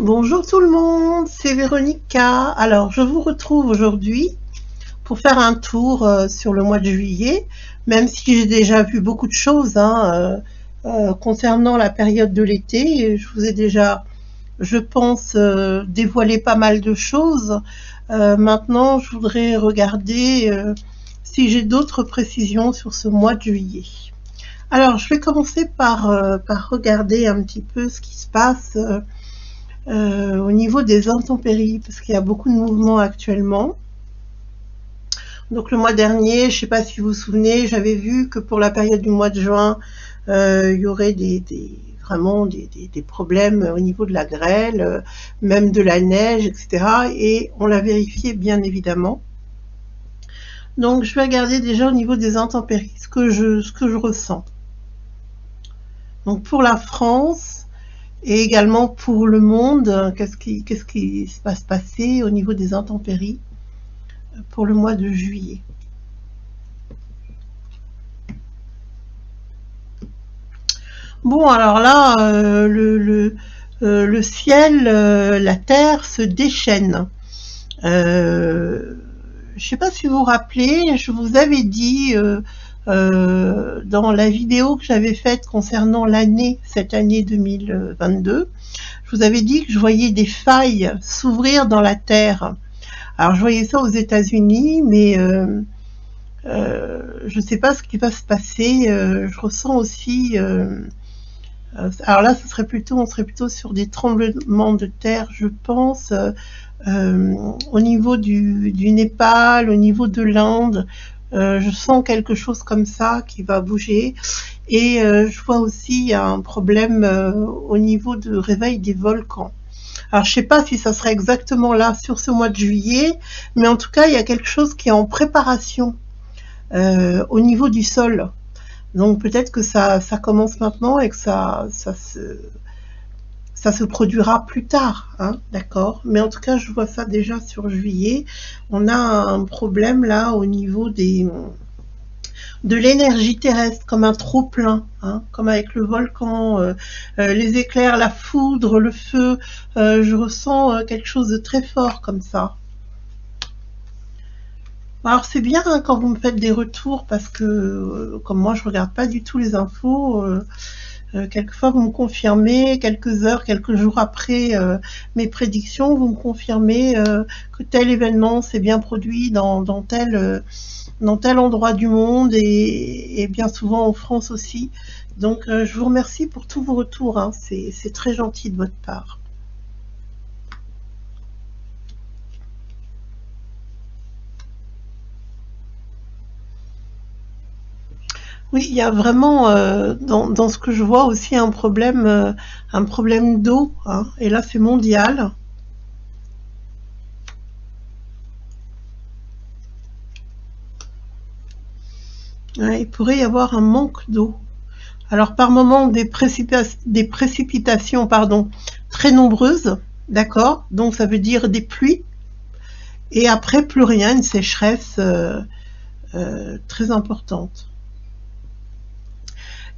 Bonjour tout le monde, c'est Véronica. Alors, je vous retrouve aujourd'hui pour faire un tour sur le mois de juillet, même si j'ai déjà vu beaucoup de choses concernant la période de l'été. Je vous ai déjà, je pense, dévoilé pas mal de choses. Maintenant, je voudrais regarder si j'ai d'autres précisions sur ce mois de juillet. Alors, je vais commencer par regarder un petit peu ce qui se passe au niveau des intempéries, parce qu'il y a beaucoup de mouvements actuellement. Donc le mois dernier, je ne sais pas si vous vous souvenez, j'avais vu que pour la période du mois de juin, il y aurait vraiment des problèmes au niveau de la grêle, même de la neige, etc. Et on l'a vérifié bien évidemment. Donc je vais regarder déjà au niveau des intempéries, ce que je ressens. Donc pour la France, et également pour le monde, qu'est-ce qui va se passer au niveau des intempéries pour le mois de juillet. Bon, alors là, le ciel, la terre se déchaîne. Je ne sais pas si vous vous rappelez, je vous avais dit dans la vidéo que j'avais faite concernant cette année 2022, je vous avais dit que je voyais des failles s'ouvrir dans la terre. Alors je voyais ça aux États-Unis, mais je ne sais pas ce qui va se passer. Je ressens aussi. Alors là, on serait plutôt sur des tremblements de terre, je pense, au niveau du Népal, au niveau de l'Inde. Je sens quelque chose comme ça qui va bouger. Et je vois aussi un problème au niveau de réveil des volcans. Alors je ne sais pas si ça serait exactement là sur ce mois de juillet, mais en tout cas il y a quelque chose qui est en préparation au niveau du sol. Donc peut-être que ça commence maintenant et que ça se produira plus tard, hein, d'accord. Mais en tout cas je vois ça déjà sur juillet. On a un problème là au niveau de l'énergie terrestre, comme un trop-plein, hein, comme avec le volcan, les éclairs, la foudre, le feu. Je ressens quelque chose de très fort comme ça. Alors c'est bien hein, quand vous me faites des retours, parce que comme moi je regarde pas du tout les infos, quelquefois vous me confirmez, quelques heures, quelques jours après mes prédictions, vous me confirmez que tel événement s'est bien produit dans tel endroit du monde et bien souvent en France aussi. Donc je vous remercie pour tous vos retours, hein. C'est très gentil de votre part. Oui, il y a vraiment dans ce que je vois aussi un problème d'eau, hein, et là c'est mondial. Ouais, il pourrait y avoir un manque d'eau. Alors par moment des précipitations pardon, très nombreuses, d'accord, donc ça veut dire des pluies, et après plus rien, une sécheresse très importante.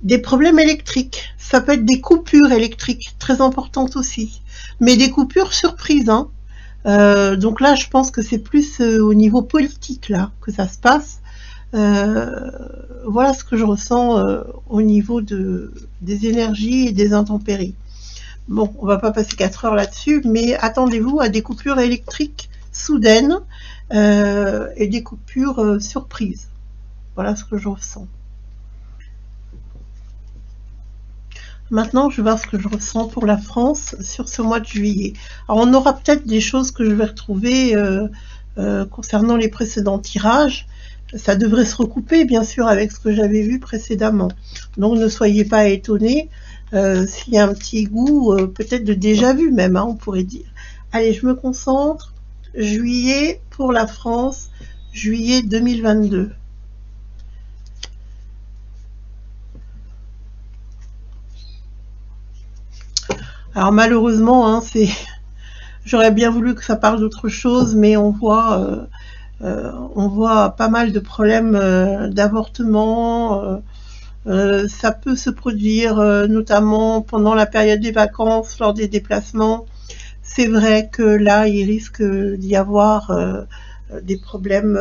Des problèmes électriques, ça peut être des coupures électriques très importantes aussi, mais des coupures surprises, hein. Donc là je pense que c'est plus au niveau politique là que ça se passe. Voilà ce que je ressens au niveau des énergies et des intempéries. Bon, on va pas passer 4 heures là-dessus, mais attendez-vous à des coupures électriques soudaines et des coupures surprises. Voilà ce que je ressens. Maintenant, je vais voir ce que je ressens pour la France sur ce mois de juillet. Alors, on aura peut-être des choses que je vais retrouver concernant les précédents tirages. Ça devrait se recouper, bien sûr, avec ce que j'avais vu précédemment. Donc, ne soyez pas étonnés s'il y a un petit goût, peut-être de déjà vu même, hein, on pourrait dire. Allez, je me concentre. Juillet pour la France, juillet 2022. Alors malheureusement, hein, j'aurais bien voulu que ça parle d'autre chose, mais on voit pas mal de problèmes d'avortement. Ça peut se produire notamment pendant la période des vacances, lors des déplacements, C'est vrai que là, il risque d'y avoir des problèmes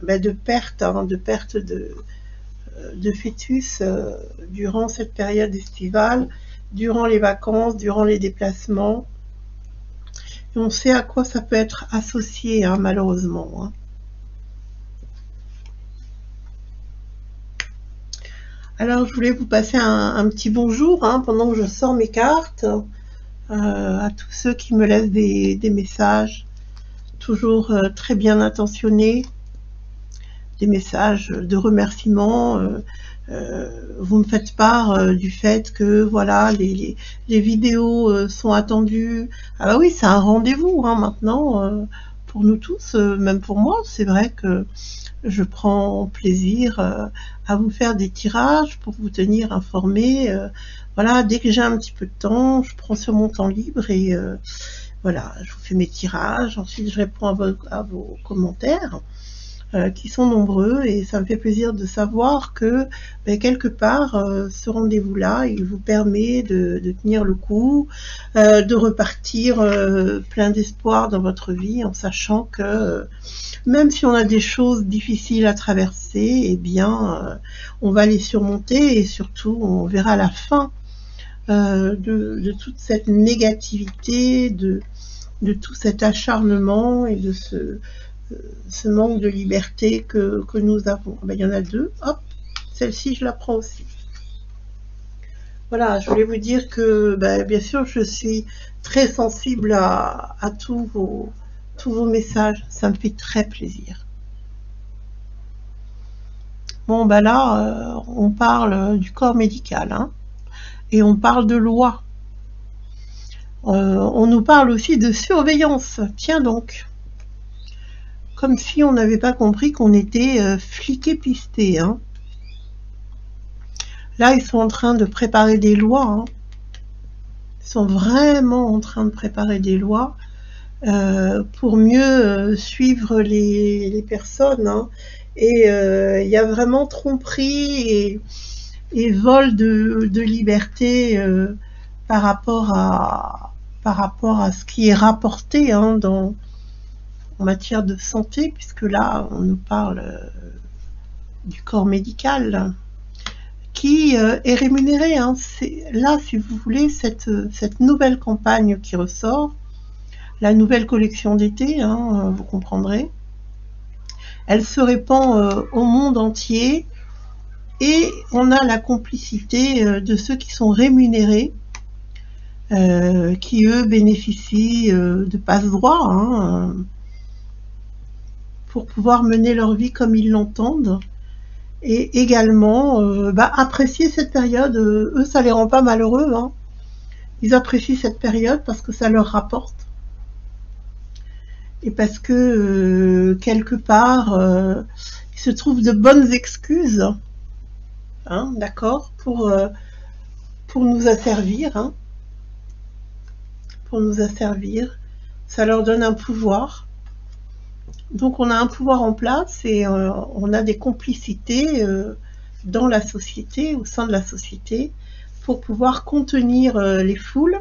de perte, hein, de perte de fœtus durant cette période estivale, durant les vacances, durant les déplacements. Et on sait à quoi ça peut être associé, hein, malheureusement. Hein. Alors, je voulais vous passer un petit bonjour hein, pendant que je sors mes cartes à tous ceux qui me laissent des messages, toujours très bien intentionnés, des messages de remerciement. Vous me faites part du fait que voilà les vidéos sont attendues. Ah bah oui, c'est un rendez-vous hein, maintenant pour nous tous, même pour moi. C'est vrai que je prends plaisir à vous faire des tirages pour vous tenir informés. Voilà, dès que j'ai un petit peu de temps, je prends sur mon temps libre et voilà, je vous fais mes tirages. Ensuite, je réponds à vos commentaires. Qui sont nombreux et ça me fait plaisir de savoir que quelque part ce rendez-vous-là il vous permet de tenir le coup, de repartir plein d'espoir dans votre vie en sachant que même si on a des choses difficiles à traverser, eh bien on va les surmonter et surtout on verra la fin de toute cette négativité, de tout cet acharnement et de ce manque de liberté que nous avons. Il y en a deux, hop, celle-ci je la prends aussi. Voilà, je voulais vous dire que bien sûr je suis très sensible à tous vos messages, ça me fait très plaisir. Bon là, on parle du corps médical, hein, et on parle de loi. On nous parle aussi de surveillance, tiens donc. Comme si on n'avait pas compris qu'on était fliqués pistés. Hein. Là, ils sont en train de préparer des lois. Hein. Ils sont vraiment en train de préparer des lois pour mieux suivre les personnes. Hein. Et il y a vraiment tromperie et vol de liberté par rapport à ce qui est rapporté hein, en matière de santé, puisque là, on nous parle du corps médical qui est rémunéré. Hein. Là, si vous voulez, cette nouvelle campagne qui ressort, la nouvelle collection d'été, hein, vous comprendrez, elle se répand au monde entier et on a la complicité de ceux qui sont rémunérés, qui eux bénéficient de passe-droit, hein, pour pouvoir mener leur vie comme ils l'entendent et également apprécier cette période. Eux, ça les rend pas malheureux. Hein. Ils apprécient cette période parce que ça leur rapporte et parce que quelque part, il se trouve de bonnes excuses, hein, d'accord, pour nous asservir. Hein, pour nous asservir. Ça leur donne un pouvoir. Donc on a un pouvoir en place et on a des complicités dans la société, au sein de la société, pour pouvoir contenir les foules,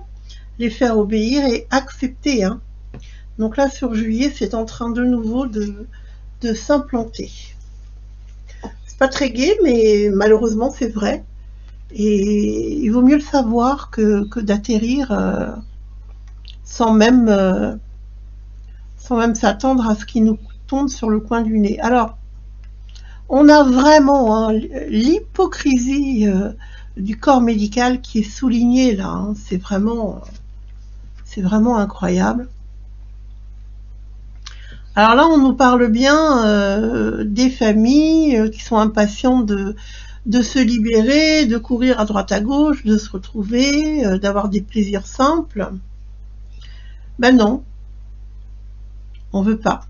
les faire obéir et accepter. Hein. Donc là sur juillet, c'est en train de nouveau de s'implanter. C'est pas très gai, mais malheureusement c'est vrai. Et il vaut mieux le savoir que d'atterrir sans même s'attendre à ce qui nous tombe sur le coin du nez. Alors, on a vraiment hein, l'hypocrisie du corps médical qui est soulignée là. Hein. C'est vraiment incroyable. Alors là, on nous parle bien des familles qui sont impatientes de se libérer, de courir à droite à gauche, de se retrouver, d'avoir des plaisirs simples. Ben non. On veut pas.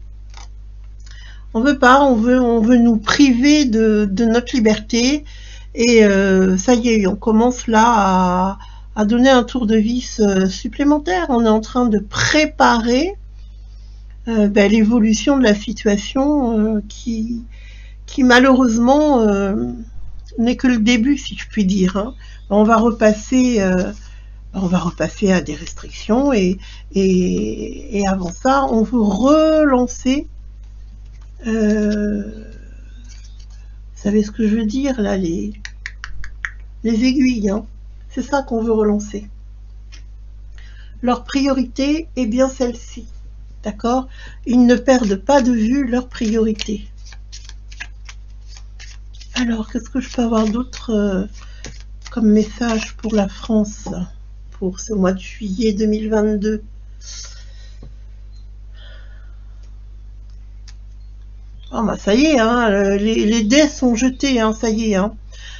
On veut pas, on veut nous priver de notre liberté et ça y est, on commence là à donner un tour de vis supplémentaire. On est en train de préparer l'évolution de la situation qui malheureusement n'est que le début, si je puis dire. Hein. On va repasser on va repasser à des restrictions et avant ça, on veut relancer. Vous savez ce que je veux dire là, les aiguilles, hein. C'est ça qu'on veut relancer. Leur priorité est bien celle-ci, d'accord? Ils ne perdent pas de vue leur priorité. Alors, qu'est-ce que je peux avoir d'autre comme message pour la France pour ce mois de juillet 2022? Ah bah ça y est, hein, les dés sont jetés, hein, ça y est. Hein.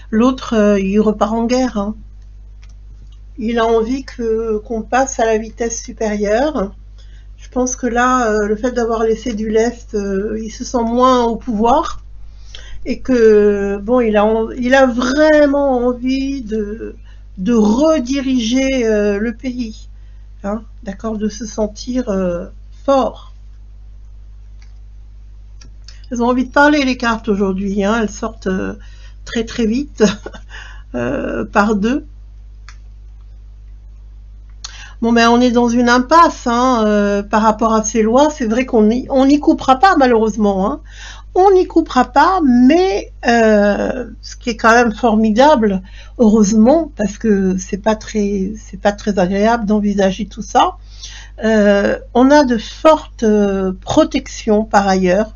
L'autre, il repart en guerre. Hein. Il a envie qu'on passe à la vitesse supérieure. Je pense que là, le fait d'avoir laissé du lest, il se sent moins au pouvoir. Et que, bon, il a vraiment envie de rediriger le pays. Hein, d'accord, de se sentir fort. Elles ont envie de parler, les cartes, aujourd'hui. Hein, elles sortent très très vite, par deux. Bon, ben on est dans une impasse hein, par rapport à ces lois. C'est vrai qu'on n'y coupera pas, malheureusement. Hein. On n'y coupera pas, mais ce qui est quand même formidable, heureusement, parce que c'est pas très agréable d'envisager tout ça. On a de fortes protections par ailleurs.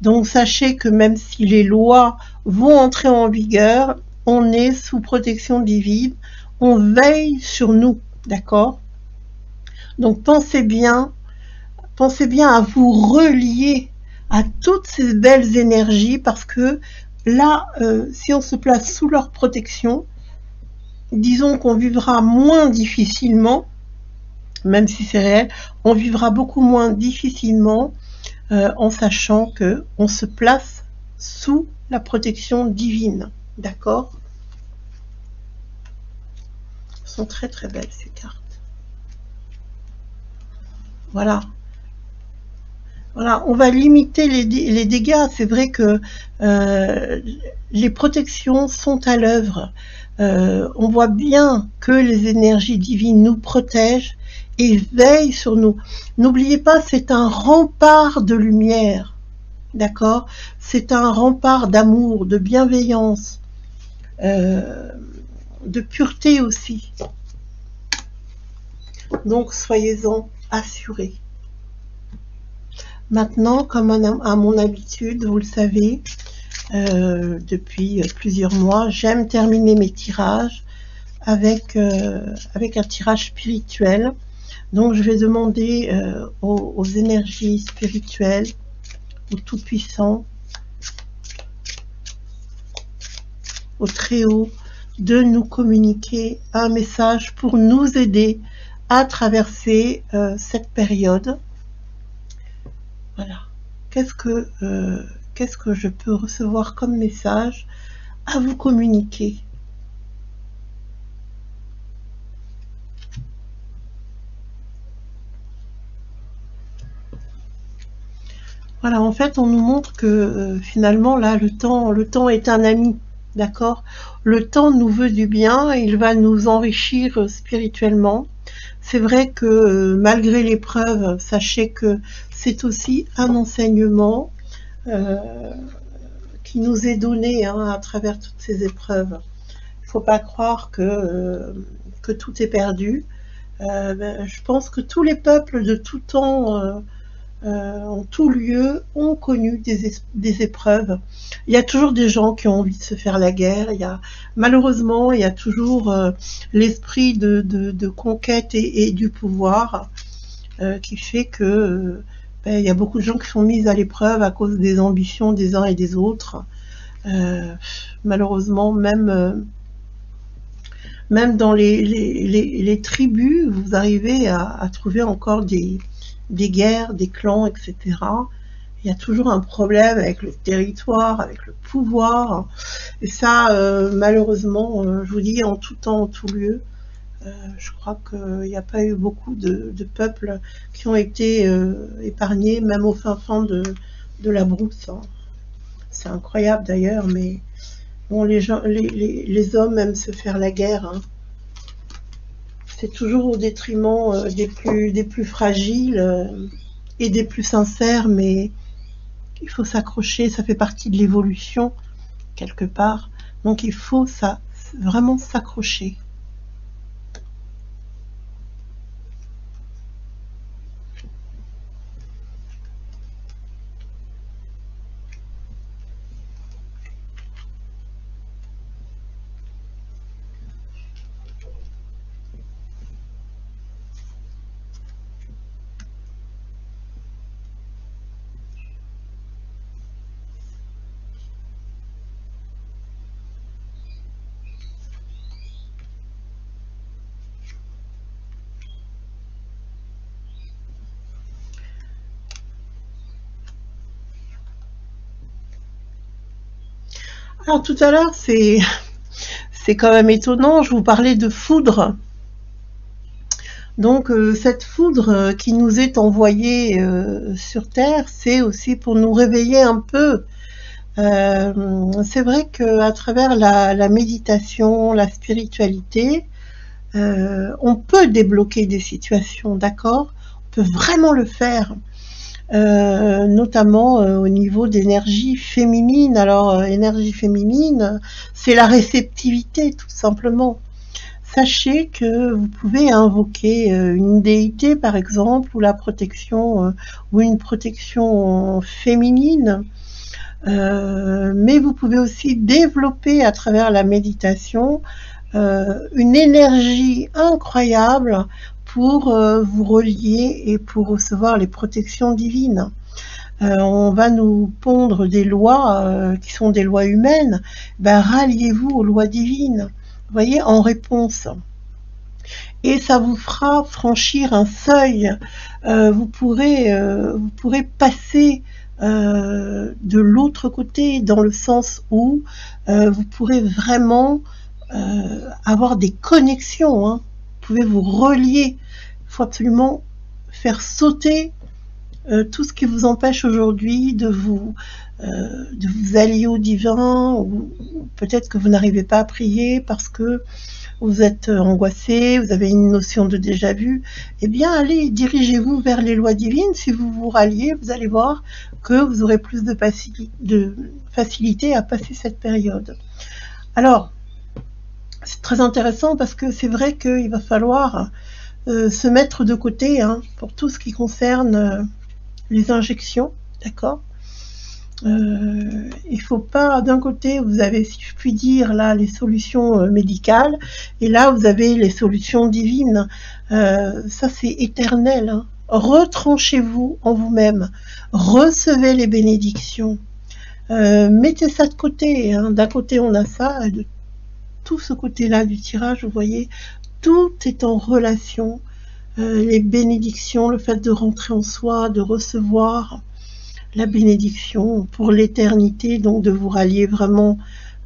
Donc sachez que même si les lois vont entrer en vigueur, on est sous protection divine, on veille sur nous, d'accord? Donc pensez bien à vous relier à toutes ces belles énergies parce que là, si on se place sous leur protection, disons qu'on vivra moins difficilement, même si c'est réel, on vivra beaucoup moins difficilement en sachant que on se place sous la protection divine, d'accord? Elles sont très très belles ces cartes. Voilà. Voilà, on va limiter les dégâts. C'est vrai que les protections sont à l'œuvre. On voit bien que les énergies divines nous protègent et veillent sur nous. N'oubliez pas, c'est un rempart de lumière, d'accord? C'est un rempart d'amour, de bienveillance, de pureté aussi. Donc, soyez-en assurés. Maintenant, comme à mon habitude, vous le savez, depuis plusieurs mois, j'aime terminer mes tirages avec un tirage spirituel. Donc, je vais demander aux énergies spirituelles, au Tout-Puissant, au Très-Haut, de nous communiquer un message pour nous aider à traverser cette période. Voilà. Qu'est-ce que je peux recevoir comme message à vous communiquer? Voilà, en fait, on nous montre que finalement, là, le temps est un ami, d'accord? Le temps nous veut du bien, il va nous enrichir spirituellement. C'est vrai que malgré l'épreuve, sachez que c'est aussi un enseignement qui nous est donné hein, à travers toutes ces épreuves. Il ne faut pas croire que tout est perdu. Je pense que tous les peuples de tout temps, en tout lieu, ont connu des épreuves. Il y a toujours des gens qui ont envie de se faire la guerre. Malheureusement, il y a toujours l'esprit de conquête et du pouvoir qui fait que il y a beaucoup de gens qui sont mis à l'épreuve à cause des ambitions des uns et des autres. Malheureusement, même dans les tribus, vous arrivez à trouver encore des guerres, des clans, etc. Il y a toujours un problème avec le territoire, avec le pouvoir. Et ça, malheureusement, je vous dis, en tout temps, en tout lieu, je crois qu'il n'y a pas eu beaucoup de peuples qui ont été épargnés, même au fin fond de la brousse. Hein. C'est incroyable d'ailleurs, mais bon, les hommes aiment se faire la guerre. Hein. c'est toujours au détriment des plus fragiles et des plus sincères, mais il faut s'accrocher, ça fait partie de l'évolution, quelque part. Donc il faut ça, vraiment s'accrocher. Alors tout à l'heure, c'est quand même étonnant, je vous parlais de foudre. Donc cette foudre qui nous est envoyée sur Terre, c'est aussi pour nous réveiller un peu. C'est vrai qu'à travers la méditation, la spiritualité, on peut débloquer des situations, d'accord? On peut vraiment le faire. Notamment au niveau d'énergie féminine. Alors, énergie féminine, c'est la réceptivité, tout simplement. Sachez que vous pouvez invoquer une déité, par exemple, ou la protection, ou une protection féminine. Mais vous pouvez aussi développer à travers la méditation une énergie incroyable pour vous relier et pour recevoir les protections divines. On va nous pondre des lois qui sont des lois humaines, ben, ralliez-vous aux lois divines, vous voyez, en réponse. Et ça vous fera franchir un seuil. Vous pourrez passer de l'autre côté, dans le sens où vous pourrez vraiment avoir des connexions, hein. Vous pouvez vous relier. Il faut absolument faire sauter tout ce qui vous empêche aujourd'hui de vous allier au divin, ou peut-être que vous n'arrivez pas à prier parce que vous êtes angoissé, vous avez une notion de déjà-vu. Eh bien, allez, dirigez-vous vers les lois divines. Si vous vous ralliez, vous allez voir que vous aurez plus de facilité à passer cette période. Alors, c'est très intéressant parce que c'est vrai qu'il va falloir se mettre de côté hein, pour tout ce qui concerne les injections, d'accord. Il faut pas, d'un côté vous avez, si je puis dire, là les médicales, et là vous avez les solutions divines. Ça c'est éternel, hein. Retranchez-vous en vous-même, recevez les bénédictions, mettez ça de côté, hein. D'un côté on a ça, et de tout ce côté-là du tirage, vous voyez, tout est en relation. Les bénédictions, le fait de rentrer en soi, de recevoir la bénédiction pour l'éternité, donc de vous rallier vraiment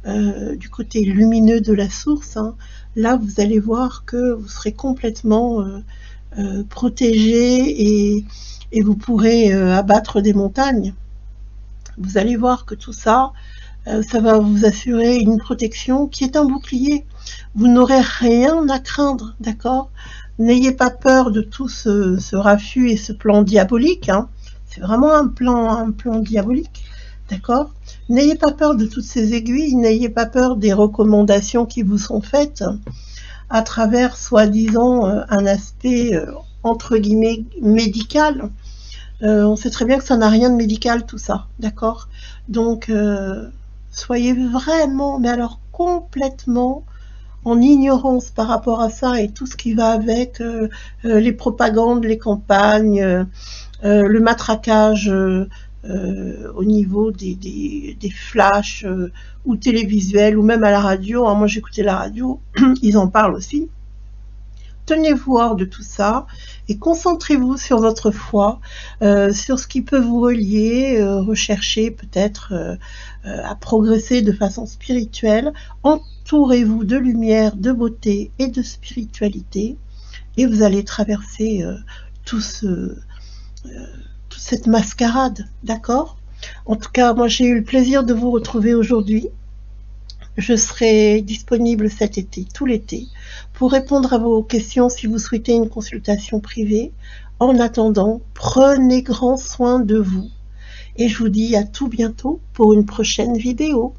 du côté lumineux de la source, hein. Là vous allez voir que vous serez complètement protégé et vous pourrez abattre des montagnes. Vous allez voir que tout ça, ça va vous assurer une protection qui est un bouclier. Vous n'aurez rien à craindre, d'accord? N'ayez pas peur de tout ce raffut et ce plan diabolique, hein. C'est vraiment un plan diabolique, d'accord? N'ayez pas peur de toutes ces aiguilles, n'ayez pas peur des recommandations qui vous sont faites à travers, soi-disant, un aspect, entre guillemets, médical. On sait très bien que ça n'a rien de médical, tout ça, d'accord? Donc, soyez vraiment, mais alors complètement en ignorance par rapport à ça et tout ce qui va avec, les propagandes, les campagnes, le matraquage au niveau des flashs ou télévisuels ou même à la radio, hein. Moi j'écoutais la radio, ils en parlent aussi. Tenez-vous hors de tout ça et concentrez-vous sur votre foi, sur ce qui peut vous relier, recherchez peut-être à progresser de façon spirituelle. Entourez-vous de lumière, de beauté et de spiritualité et vous allez traverser toute cette mascarade, d'accord? En tout cas, moi j'ai eu le plaisir de vous retrouver aujourd'hui. Je serai disponible cet été, tout l'été, pour répondre à vos questions si vous souhaitez une consultation privée. En attendant, prenez grand soin de vous et je vous dis à tout bientôt pour une prochaine vidéo.